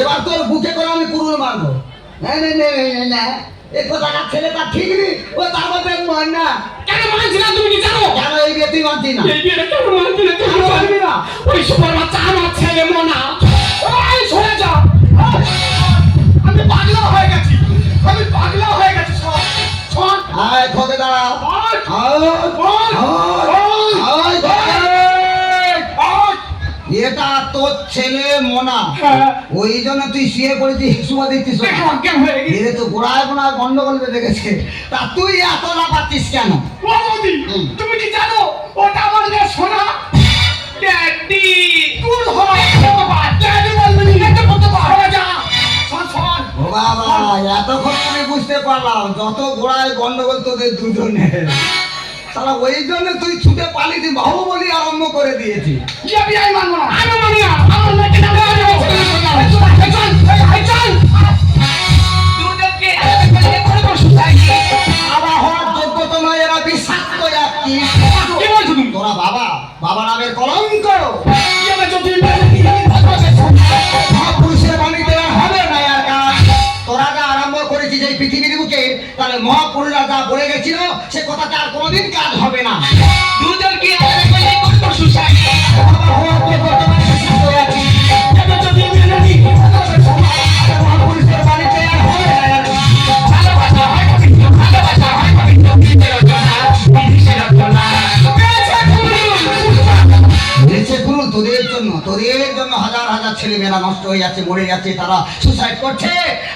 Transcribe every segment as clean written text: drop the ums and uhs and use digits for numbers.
এবার তোর বুকে করে আমি কুড়ুল মারবো। না না না না না, এই কথাটা ছেলেটা ঠিক নেই, ও তার মধ্যে মান না। কেন মানছি না তুমি কি জানো? কেন এই বিয়ে তুই মানতি না? এই বিয়েটা কেন মানছি না তুমি পারবি না? ওই সুপার বাচ্চা আমার ছেলে মনা। এই সরে যা। আমি পাগলা হয়ে গেছি, আমি পাগলা হয়ে গেছি। শোন শোন, আয় খোকে দাঁড়া। বল আয় আয় এটা তোর ছেলে মোনা, ওই জন্য তুই শুয়ে পড়েছিস, শুয়ে দিচ্ছিস। এরে তো গোড়ায় গোড়ায় গন্ডগোল বেঁধে গেছে, তা তুই এত না পাচ্ছিস কেন? তুমি কি জানো ওটা আমার মেয়ে সোনা? ড্যাডি তুই হয় ড্যাডি বলবি এটা কত পারা যা। শোন শোন, ও বাবা, এতক্ষণ আমি বুঝতে পারলাম যত গোড়ায় গন্ডগোল তোদের দুজনের। সারা ওই জন্য তুই ছুটে পালিয়ে বাহুবলি আরম্ভ করে দিয়েছি। কি আমি মানবো না, আমি মানি না। আমার মেয়েকে না চল দুজনকে একসাথে করে বসে থাকি। বাবা হওয়ার যোগ্যতা নয়, এরা বিষাক্ত একটি। কি বলছো তুমি? তোরা বাবা, বাবা নামের কলঙ্ক। আমি যদি মহাপুরুষের বাণীতে আর হবে না আর কাজ। তোরা যা আরম্ভ করেছিস এই পৃথিবীর বুকে, তাহলে মহাপুরুষরা যা বলে গেছিল সে কথাতে আর কোনোদিন কাজ হবে না। দুজনকে একসাথে করে বসে থাকি। বাবা হওয়ার যোগ্যতা নয়, বিষাক্ত একটি। আমি যদি মেনে নিই মহাপুরুষের বাণীতে আর হবে না আর কাজ। ভালোবাসা হয় পবিত্র, ভালোবাসা হয় পবিত্র, বিধির রচনা, বিধির রচনা। বেঁচে পুরো তোদের জন্য হাজার হাজার ছেলে মেয়েরা নষ্ট হয়ে যাচ্ছে, মরে যাচ্ছে, তারা সুসাইড করছে।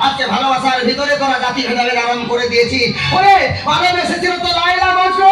আজকে ভালোবাসার ভিতরে তোরা জাতি ভেদাভেদ আরম্ভ করে দিয়েছি। ওরে ভালোবেসেছিল তো লাইলা বসো।